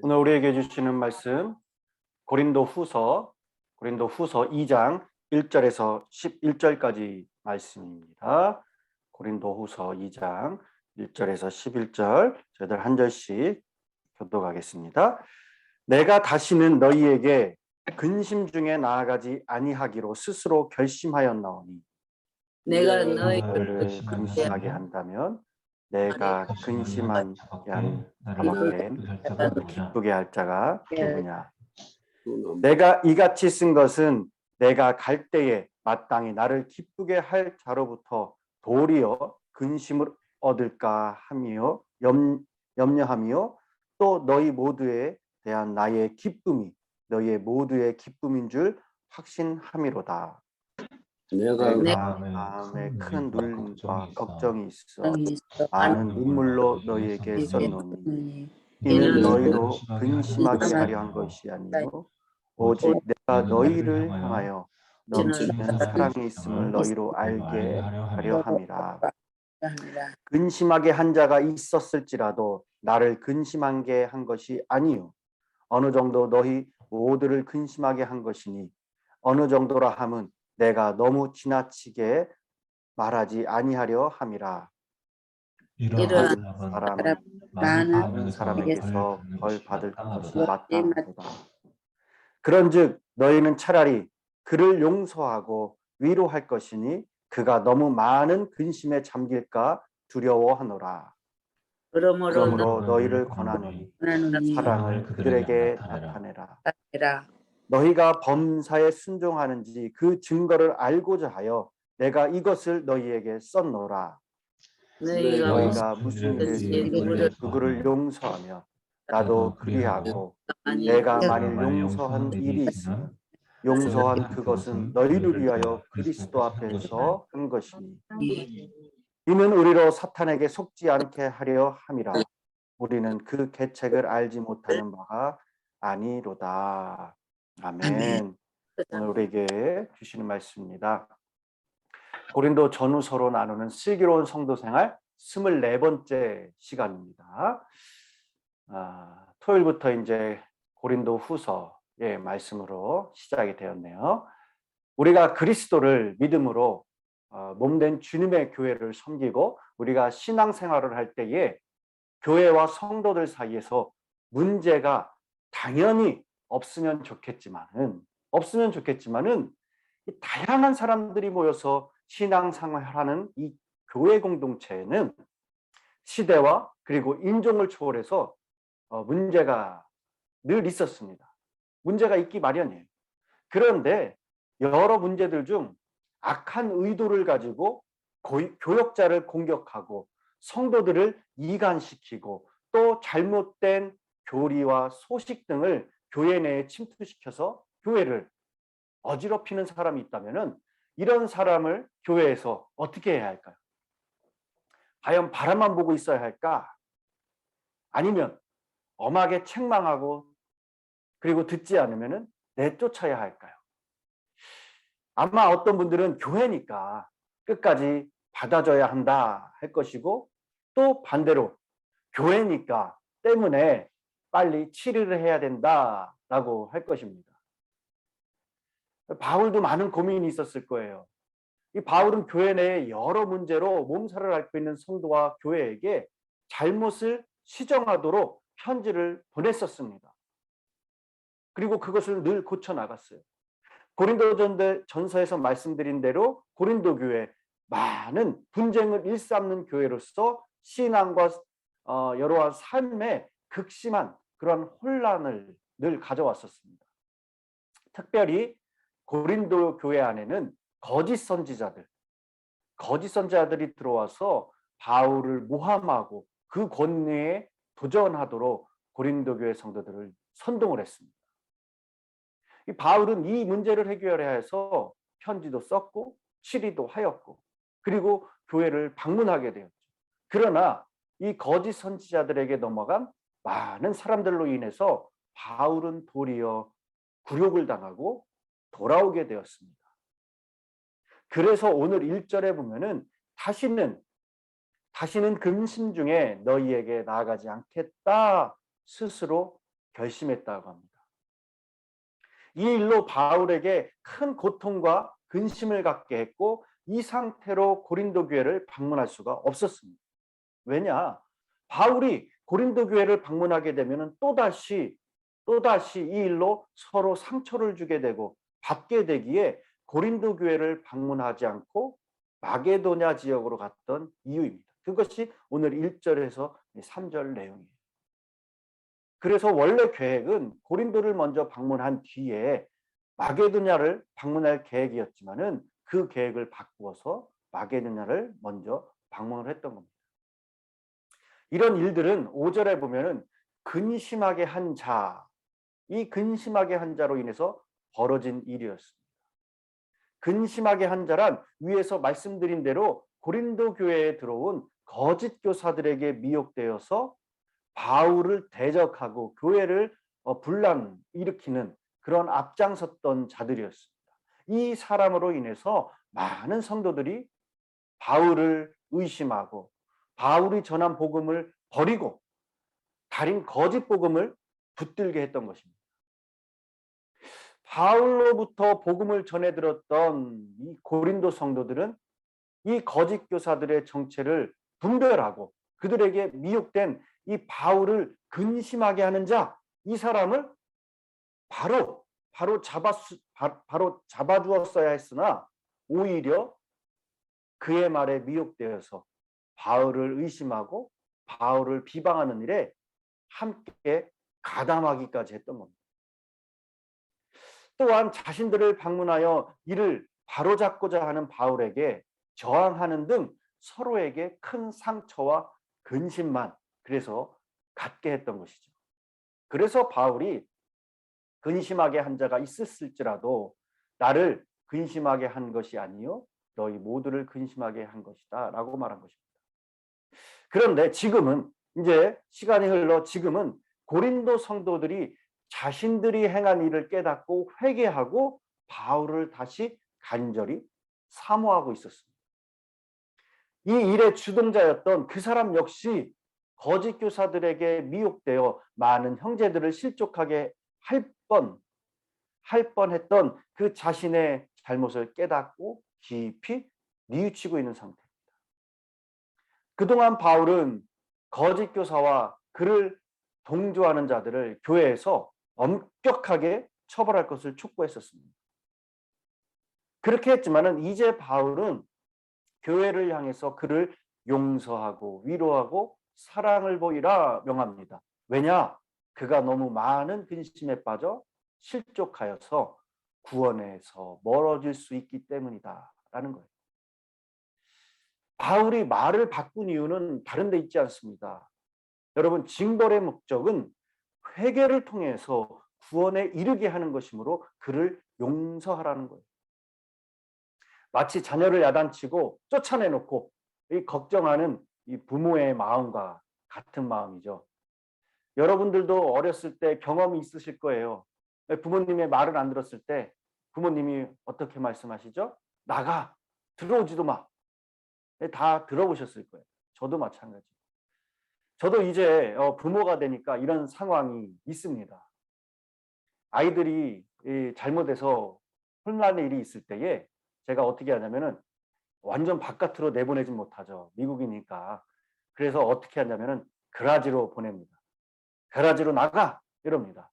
오늘 우리에게 주시는 말씀 고린도후서 2장 1절에서 11절까지 말씀입니다. 고린도후서 2장 1절에서 11절 저희들 한 절씩 교독하겠습니다. 내가 다시는 너희에게 근심 중에 나아가지 아니하기로 스스로 결심하였나오니 내가 너희를 근심하게 한다면 내가 근심하게 한 사람에겐 기쁘게 할 자가 누구냐. 내가 이같이 쓴 것은 내가 갈 때에 마땅히 나를 기쁘게 할 자로부터 도리어 근심을 얻을까 하며 염려하며 또 너희 모두에 대한 나의 기쁨이 너희 모두의 기쁨인 줄 확신함이로다. 내가 마음에 큰 눌림과 걱정이 있어 많은 눈물로 너희에게 썼노니 이는 너희로 근심하게 하려 한 것이 아니요 오직 내가 너희를 향하여 넘치는 사랑이 있음을 너희로 알게 하려 함이라. 근심하게 한 자가 있었을지라도 나를 근심하게 한 것이 아니요 어느 정도 너희 모두를 근심하게 한 것이니 어느 정도라 함은 내가 너무 지나치게 말하지 아니하려 함이라. 이러한 사람은 많은 사람에게서 벌 받을 것이 마땅하도다. 그런즉 너희는 차라리 그를 용서하고 위로할 것이니 그가 너무 많은 근심에 잠길까 두려워하노라. 그러므로 너희를 권하노니 사랑을 그들에게 나타내라. 너희가 범사에 순종하는지 그 증거를 알고자 하여 내가 이것을 너희에게 썼노라. 너희가 무슨 일을 누구를 용서하며 나도 그리하고 내가 만일 용서한 일이 있으면 용서한 그것은 너희를 위하여 그리스도 앞에서 한 것이니 이는 우리로 사탄에게 속지 않게 하려 함이라. 우리는 그 계책을 알지 못하는 바가 아니로다. 아멘. 오늘 우리에게 주시는 말씀입니다. 고린도 전후서로 나누는 슬기로운 성도 생활 24번째 시간입니다. 토요일부터 이제 고린도 후서의 말씀으로 시작이 되었네요. 우리가 그리스도를 믿음으로 몸된 주님의 교회를 섬기고 우리가 신앙생활을 할 때에 교회와 성도들 사이에서 문제가 당연히 없으면 좋겠지만은 다양한 사람들이 모여서 신앙생활하는 이 교회 공동체에는 시대와 그리고 인종을 초월해서 문제가 늘 있었습니다. 문제가 있기 마련이에요. 그런데 여러 문제들 중 악한 의도를 가지고 교역자를 공격하고 성도들을 이간시키고 또 잘못된 교리와 소식 등을 교회 내에 침투시켜서 교회를 어지럽히는 사람이 있다면 이런 사람을 교회에서 어떻게 해야 할까요? 과연 바라만 보고 있어야 할까? 아니면 엄하게 책망하고 그리고 듣지 않으면 내쫓아야 할까요? 아마 어떤 분들은 교회니까 끝까지 받아줘야 한다 할 것이고 또 반대로 교회니까 때문에 빨리 치료를 해야 된다라고 할 것입니다. 바울도 많은 고민이 있었을 거예요. 이 바울은 교회 내에 여러 문제로 몸살을 앓고 있는 성도와 교회에게 잘못을 시정하도록 편지를 보냈었습니다. 그리고 그것을 늘 고쳐나갔어요. 고린도전서에서 말씀드린 대로 고린도 교회 많은 분쟁을 일삼는 교회로서 신앙과 여러한 삶에 극심한 그런 혼란을 늘 가져왔었습니다. 특별히 고린도 교회 안에는 거짓 선지자들이 들어와서 바울을 모함하고 그 권위에 도전하도록 고린도 교회 성도들을 선동을 했습니다. 바울은 이 문제를 해결해야 해서 편지도 썼고 치리도 하였고 그리고 교회를 방문하게 되었죠. 그러나 이 거짓 선지자들에게 넘어간 많은 사람들로 인해서 바울은 도리어 굴욕을 당하고 돌아오게 되었습니다. 그래서 오늘 1절에 보면은 다시는 근심 중에 너희에게 나아가지 않겠다 스스로 결심했다고 합니다. 이 일로 바울에게 큰 고통과 근심을 갖게 했고 이 상태로 고린도 교회를 방문할 수가 없었습니다. 왜냐? 바울이 고린도 교회를 방문하게 되면 또다시 이 일로 서로 상처를 주게 되고 받게 되기에 고린도 교회를 방문하지 않고 마게도냐 지역으로 갔던 이유입니다. 그것이 오늘 1절에서 3절 내용이에요. 그래서 원래 계획은 고린도를 먼저 방문한 뒤에 마게도냐를 방문할 계획이었지만은 그 계획을 바꾸어서 마게도냐를 먼저 방문을 했던 겁니다. 이런 일들은 5절에 보면은 근심하게 한 자, 이 근심하게 한 자로 인해서 벌어진 일이었습니다. 근심하게 한 자란 위에서 말씀드린 대로 고린도 교회에 들어온 거짓 교사들에게 미혹되어서 바울을 대적하고 교회를 분란 일으키는 그런 앞장섰던 자들이었습니다. 이 사람으로 인해서 많은 성도들이 바울을 의심하고 바울이 전한 복음을 버리고 다른 거짓 복음을 붙들게 했던 것입니다. 바울로부터 복음을 전해 들었던 이 고린도 성도들은 이 거짓 교사들의 정체를 분별하고 그들에게 미혹된 이 바울을 근심하게 하는 자, 이 사람을 바로 잡아주었어야 했으나 오히려 그의 말에 미혹되어서 바울을 의심하고 바울을 비방하는 일에 함께 가담하기까지 했던 겁니다. 또한 자신들을 방문하여 이를 바로잡고자 하는 바울에게 저항하는 등 서로에게 큰 상처와 근심만 그래서 갖게 했던 것이죠. 그래서 바울이 근심하게 한 자가 있었을지라도 나를 근심하게 한 것이 아니요 너희 모두를 근심하게 한 것이다 라고 말한 것입니다. 그런데 지금은 이제 시간이 흘러 지금은 고린도 성도들이 자신들이 행한 일을 깨닫고 회개하고 바울을 다시 간절히 사모하고 있었습니다. 이 일의 주동자였던 그 사람 역시 거짓 교사들에게 미혹되어 많은 형제들을 실족하게 할 뻔했던 그 자신의 잘못을 깨닫고 깊이 뉘우치고 있는 상태입니다. 그동안 바울은 거짓 교사와 그를 동조하는 자들을 교회에서 엄격하게 처벌할 것을 촉구했었습니다. 그렇게 했지만은 이제 바울은 교회를 향해서 그를 용서하고 위로하고 사랑을 보이라 명합니다. 왜냐? 그가 너무 많은 근심에 빠져 실족하여서 구원에서 멀어질 수 있기 때문이다 라는 거예요. 바울이 말을 바꾼 이유는 다른 데 있지 않습니다. 여러분, 징벌의 목적은 회개를 통해서 구원에 이르게 하는 것이므로 그를 용서하라는 거예요. 마치 자녀를 야단치고 쫓아내놓고 이 걱정하는 이 부모의 마음과 같은 마음이죠. 여러분들도 어렸을 때 경험이 있으실 거예요. 부모님의 말을 안 들었을 때 부모님이 어떻게 말씀하시죠? 나가, 들어오지도 마. 다 들어보셨을 거예요. 저도 마찬가지. 저도 이제 부모가 되니까 이런 상황이 있습니다. 아이들이 잘못해서 혼란의 일이 있을 때에 제가 어떻게 하냐면은 완전 바깥으로 내보내지 못하죠. 미국이니까. 그래서 어떻게 하냐면은 그라지로 보냅니다. 그라지로 나가! 이럽니다.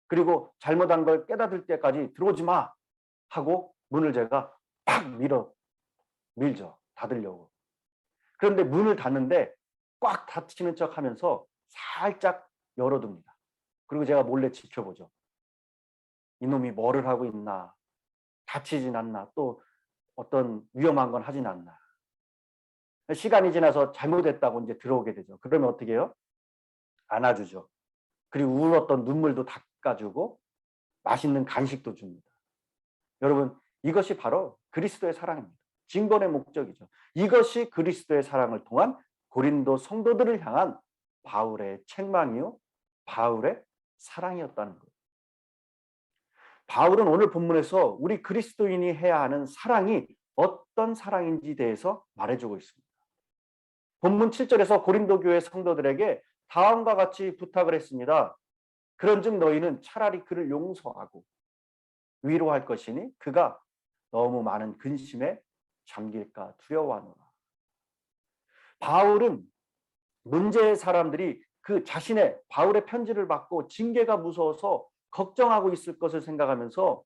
그리고 잘못한 걸 깨닫을 때까지 들어오지 마! 하고 문을 제가 팍 밀죠. 닫으려고. 그런데 문을 닫는데 꽉 닫히는 척 하면서 살짝 열어둡니다. 그리고 제가 몰래 지켜보죠. 이놈이 뭐를 하고 있나? 다치진 않나? 또 어떤 위험한 건 하진 않나? 시간이 지나서 잘못했다고 이제 들어오게 되죠. 그러면 어떻게 해요? 안아주죠. 그리고 울었던 눈물도 닦아주고 맛있는 간식도 줍니다. 여러분, 이것이 바로 그리스도의 사랑입니다. 징벌의 목적이죠. 이것이 그리스도의 사랑을 통한 고린도 성도들을 향한 바울의 책망이요, 바울의 사랑이었다는 거예요. 바울은 오늘 본문에서 우리 그리스도인이 해야 하는 사랑이 어떤 사랑인지 대해서 말해주고 있습니다. 본문 7절에서 고린도 교회 성도들에게 다음과 같이 부탁을 했습니다. 그런즉 너희는 차라리 그를 용서하고 위로할 것이니 그가 너무 많은 근심에 잠길까 두려워하노라. 바울은 문제의 사람들이 그 자신의 바울의 편지를 받고 징계가 무서워서 걱정하고 있을 것을 생각하면서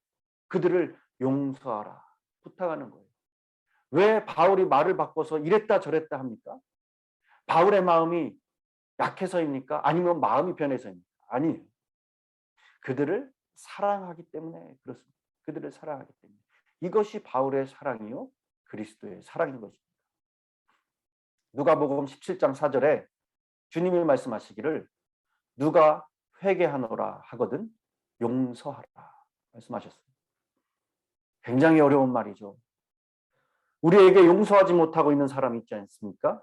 그들을 용서하라 부탁하는 거예요. 왜 바울이 말을 바꿔서 이랬다 저랬다 합니까? 바울의 마음이 약해서입니까? 아니면 마음이 변해서입니까? 아니에요. 그들을 사랑하기 때문에 그렇습니다. 그들을 사랑하기 때문에. 이것이 바울의 사랑이요 그리스도의 사랑인 것입니다. 누가복음 17장 4절에 주님이 말씀하시기를 누가 회개하노라 하거든 용서하라 말씀하셨습니다. 굉장히 어려운 말이죠. 우리에게 용서하지 못하고 있는 사람이 있지 않습니까?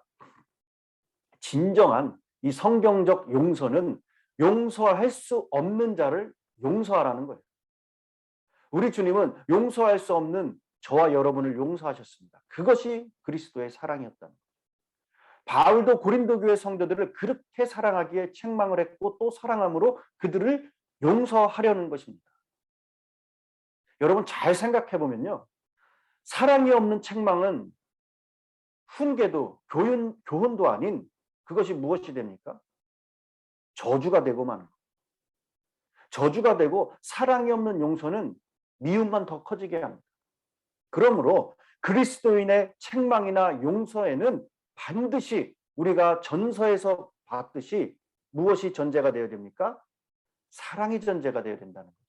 진정한 이 성경적 용서는 용서할 수 없는 자를 용서하라는 거예요. 우리 주님은 용서할 수 없는 저와 여러분을 용서하셨습니다. 그것이 그리스도의 사랑이었다는 거예요. 바울도 고린도 교회 성도들을 그렇게 사랑하기에 책망을 했고 또 사랑함으로 그들을 용서하려는 것입니다. 여러분 잘 생각해 보면요. 사랑이 없는 책망은 훈계도 교훈도 아닌 그것이 무엇이 됩니까? 저주가 되고 마는 것. 저주가 되고 사랑이 없는 용서는 미움만 더 커지게 합니다. 그러므로 그리스도인의 책망이나 용서에는 반드시 우리가 전서에서 봤듯이 무엇이 전제가 되어야 됩니까? 사랑이 전제가 되어야 된다는 거죠.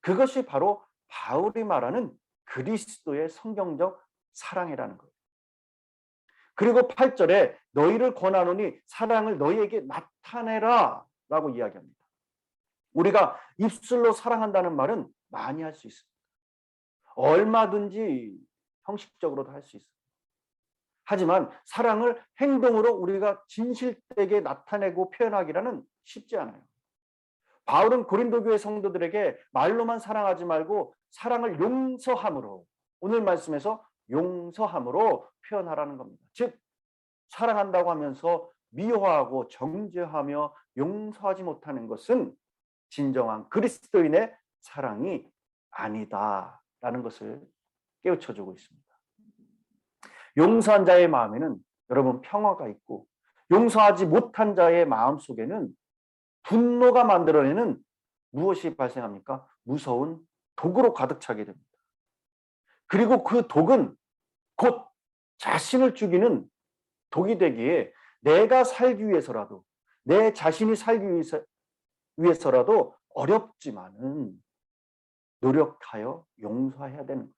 그것이 바로 바울이 말하는 그리스도의 성경적 사랑이라는 거예요. 그리고 8절에 너희를 권하노니 사랑을 너희에게 나타내라 라고 이야기합니다. 우리가 입술로 사랑한다는 말은 많이 할 수 있습니다. 얼마든지 형식적으로도 할 수 있습니다. 하지만 사랑을 행동으로 우리가 진실되게 나타내고 표현하기라는 쉽지 않아요. 바울은 고린도 교회 성도들에게 말로만 사랑하지 말고 사랑을 용서함으로 오늘 말씀에서 용서함으로 표현하라는 겁니다. 즉 사랑한다고 하면서 미워하고 정죄하며 용서하지 못하는 것은 진정한 그리스도인의 사랑이 아니다라는 것을 깨우쳐주고 있습니다. 용서한 자의 마음에는 여러분 평화가 있고 용서하지 못한 자의 마음 속에는 분노가 만들어내는 무엇이 발생합니까? 무서운 독으로 가득 차게 됩니다. 그리고 그 독은 곧 자신을 죽이는 독이 되기에 내가 살기 위해서라도 내 자신이 살기 위해서라도 어렵지만은 노력하여 용서해야 되는 거예요.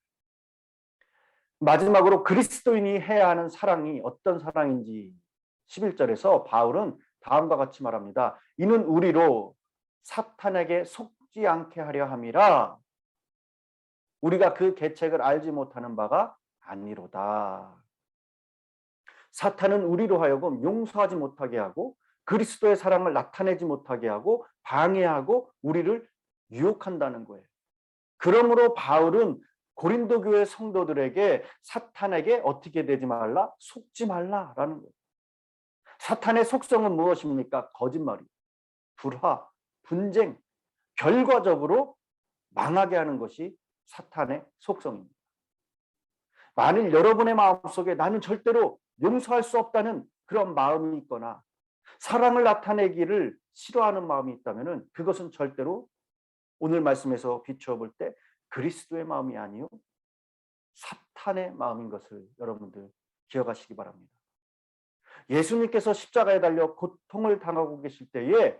마지막으로 그리스도인이 해야 하는 사랑이 어떤 사랑인지 11절에서 바울은 다음과 같이 말합니다. 이는 우리로 사탄에게 속지 않게 하려 함이라 우리가 그 계책을 알지 못하는 바가 아니로다. 사탄은 우리로 하여금 용서하지 못하게 하고 그리스도의 사랑을 나타내지 못하게 하고 방해하고 우리를 유혹한다는 거예요. 그러므로 바울은 고린도 교회 성도들에게 사탄에게 어떻게 되지 말라? 속지 말라라는 거예요. 사탄의 속성은 무엇입니까? 거짓말이, 불화, 분쟁, 결과적으로 망하게 하는 것이 사탄의 속성입니다. 만일 여러분의 마음속에 나는 절대로 용서할 수 없다는 그런 마음이 있거나 사랑을 나타내기를 싫어하는 마음이 있다면 그것은 절대로 오늘 말씀에서 비추어 볼 때 그리스도의 마음이 아니요 사탄의 마음인 것을 여러분들 기억하시기 바랍니다. 예수님께서 십자가에 달려 고통을 당하고 계실 때에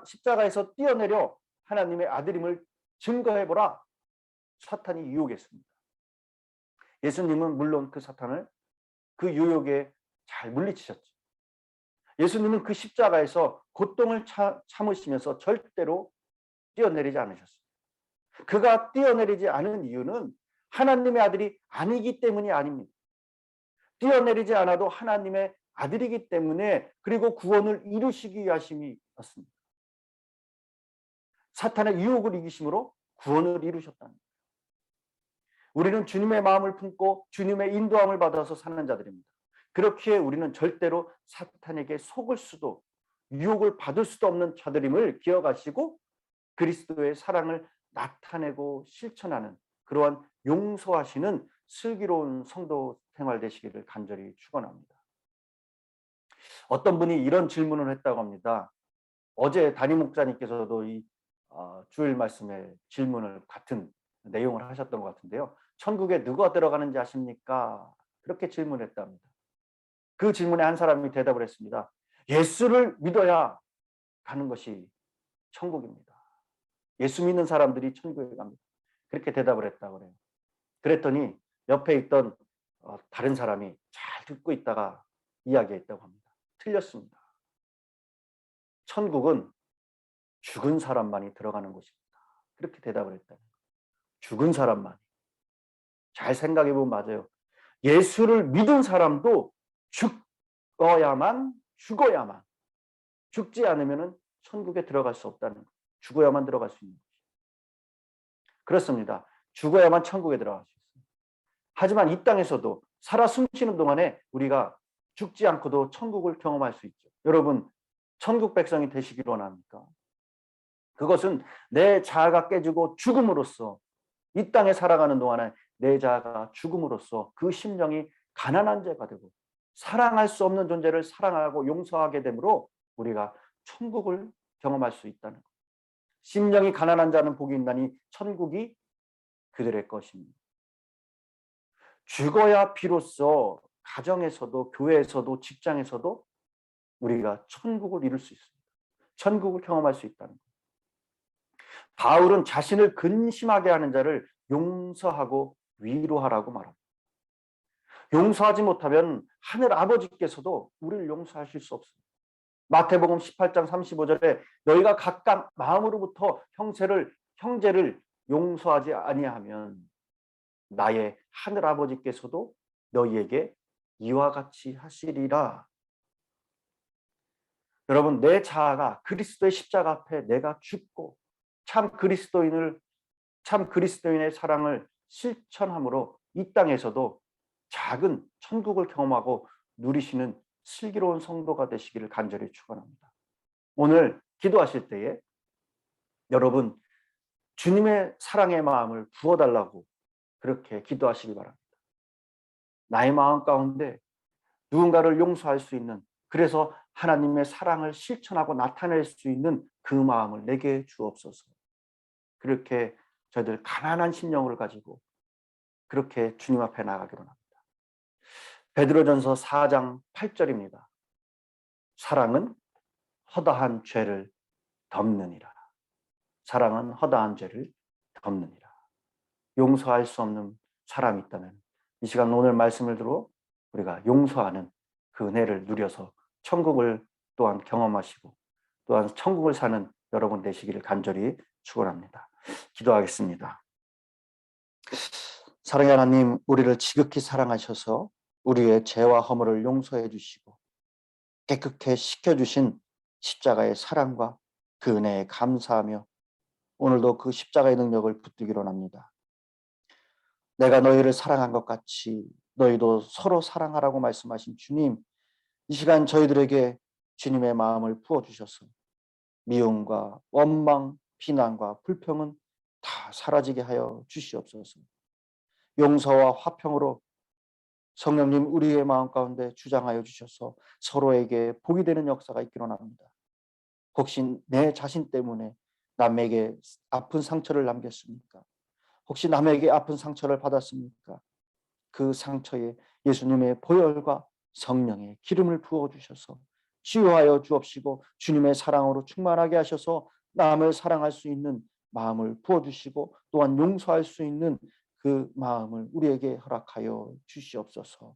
십자가에서 뛰어내려 하나님의 아들임을 증거해보라 사탄이 유혹했습니다. 예수님은 물론 그 사탄을 그 유혹에 잘 물리치셨죠. 예수님은 그 십자가에서 고통을 참으시면서 절대로 뛰어내리지 않으셨습니다. 그가 뛰어내리지 않은 이유는 하나님의 아들이 아니기 때문이 아닙니다. 뛰어내리지 않아도 하나님의 아들이기 때문에 그리고 구원을 이루시기 위하심이었습니다. 사탄의 유혹을 이기심으로 구원을 이루셨다는 거예요. 우리는 주님의 마음을 품고 주님의 인도함을 받아서 사는 자들입니다. 그렇기에 우리는 절대로 사탄에게 속을 수도 유혹을 받을 수도 없는 자들임을 기억하시고 그리스도의 사랑을 나타내고 실천하는 그러한 용서하시는 슬기로운 성도 생활 되시기를 간절히 축원합니다. 어떤 분이 이런 질문을 했다고 합니다. 어제 담임 목사님께서도 이 주일 말씀에 질문을 같은 내용을 하셨던 것 같은데요. 천국에 누가 들어가는지 아십니까? 그렇게 질문했답니다. 그 질문에 한 사람이 대답을 했습니다. 예수를 믿어야 가는 것이 천국입니다. 예수 믿는 사람들이 천국에 갑니다. 그렇게 대답을 했다고 그래요. 그랬더니 옆에 있던 다른 사람이 잘 듣고 있다가 이야기했다고 합니다. 틀렸습니다. 천국은 죽은 사람만이 들어가는 곳입니다. 그렇게 대답을 했다. 죽은 사람만. 잘 생각해 보면 맞아요. 예수를 믿은 사람도 죽어야만 죽지 않으면 천국에 들어갈 수 없다는 거예요. 죽어야만 들어갈 수 있는 거죠. 그렇습니다. 죽어야만 천국에 들어갈 수 있어요. 하지만 이 땅에서도 살아 숨쉬는 동안에 우리가 죽지 않고도 천국을 경험할 수 있죠. 여러분, 천국 백성이 되시기를 원합니까? 그것은 내 자아가 깨지고 죽음으로써 이 땅에 살아가는 동안에 내 자아가 죽음으로써 그 심령이 가난한 자가 되고 사랑할 수 없는 존재를 사랑하고 용서하게 되므로 우리가 천국을 경험할 수 있다는 것. 심령이 가난한 자는 복이 있나니 천국이 그들의 것입니다. 죽어야 비로소 가정에서도 교회에서도 직장에서도 우리가 천국을 이룰 수 있습니다. 천국을 경험할 수 있다는 것. 바울은 자신을 근심하게 하는 자를 용서하고 위로하라고 말합니다. 용서하지 못하면 하늘 아버지께서도 우리를 용서하실 수 없습니다. 마태복음 18장 35절에 너희가 각각 마음으로부터 형제를 용서하지 아니하면 나의 하늘 아버지께서도 너희에게 이와 같이 하시리라. 여러분, 내 자아가 그리스도의 십자가 앞에 내가 죽고 참 그리스도인의 사랑을 실천함으로 이 땅에서도 작은 천국을 경험하고 누리시는 슬기로운 성도가 되시기를 간절히 축원합니다. 오늘 기도하실 때에 여러분 주님의 사랑의 마음을 부어달라고 그렇게 기도하시기 바랍니다. 나의 마음 가운데 누군가를 용서할 수 있는, 그래서 하나님의 사랑을 실천하고 나타낼 수 있는 그 마음을 내게 주옵소서. 그렇게 저희들 가난한 심령을 가지고 그렇게 주님 앞에 나가기로 합니다. 베드로전서 4장 8절입니다. 사랑은 허다한 죄를 덮느니라. 사랑은 허다한 죄를 덮느니라. 용서할 수 없는 사람이 있다면 이 시간 오늘 말씀을 들어 우리가 용서하는 그 은혜를 누려서 천국을 또한 경험하시고 또한 천국을 사는 여러분 되시기를 간절히 축원합니다. 기도하겠습니다. 사랑의 하나님, 우리를 지극히 사랑하셔서 우리의 죄와 허물을 용서해 주시고 깨끗게 씻겨주신 십자가의 사랑과 그 은혜에 감사하며 오늘도 그 십자가의 능력을 붙들기로 합니다. 내가 너희를 사랑한 것 같이 너희도 서로 사랑하라고 말씀하신 주님, 이 시간 저희들에게 주님의 마음을 부어주셔서 미움과 원망, 비난과 불평은 다 사라지게 하여 주시옵소서. 용서와 화평으로 성령님 우리의 마음 가운데 주장하여 주셔서 서로에게 복이 되는 역사가 있기로 합니다. 혹시 내 자신 때문에 남에게 아픈 상처를 남겼습니까? 혹시 남에게 아픈 상처를 받았습니까? 그 상처에 예수님의 보혈과 성령의 기름을 부어주셔서 치유하여 주옵시고 주님의 사랑으로 충만하게 하셔서 남을 사랑할 수 있는 마음을 부어주시고 또한 용서할 수 있는 그 마음을 우리에게 허락하여 주시옵소서.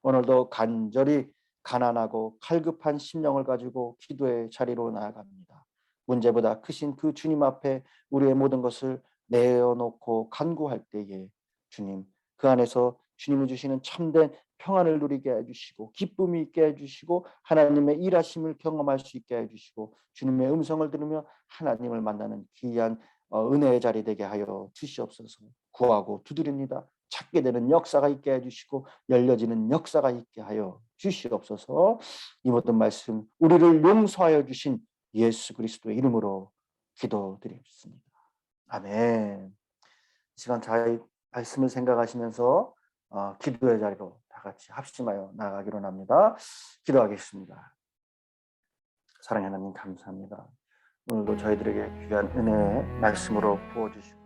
오늘도 간절히 가난하고 갈급한 심령을 가지고 기도의 자리로 나아갑니다. 문제보다 크신 그 주님 앞에 우리의 모든 것을 내어놓고 간구할 때에 주님 그 안에서 주님이 주시는 참된 평안을 누리게 해주시고 기쁨이 있게 해주시고 하나님의 일하심을 경험할 수 있게 해주시고 주님의 음성을 들으며 하나님을 만나는 귀한 은혜의 자리 되게 하여 주시옵소서. 구하고 두드립니다. 찾게 되는 역사가 있게 해주시고 열려지는 역사가 있게 하여 주시옵소서. 이 모든 말씀 우리를 용서하여 주신 예수 그리스도의 이름으로 기도드립니다. 아멘. 이 시간 잘 말씀을 생각하시면서 기도의 자리로 다 같이 합심하여 나아가기로 합니다. 기도하겠습니다. 사랑하는 하나님 감사합니다. 오늘도 저희들에게 귀한 은혜의 말씀으로 부어주시고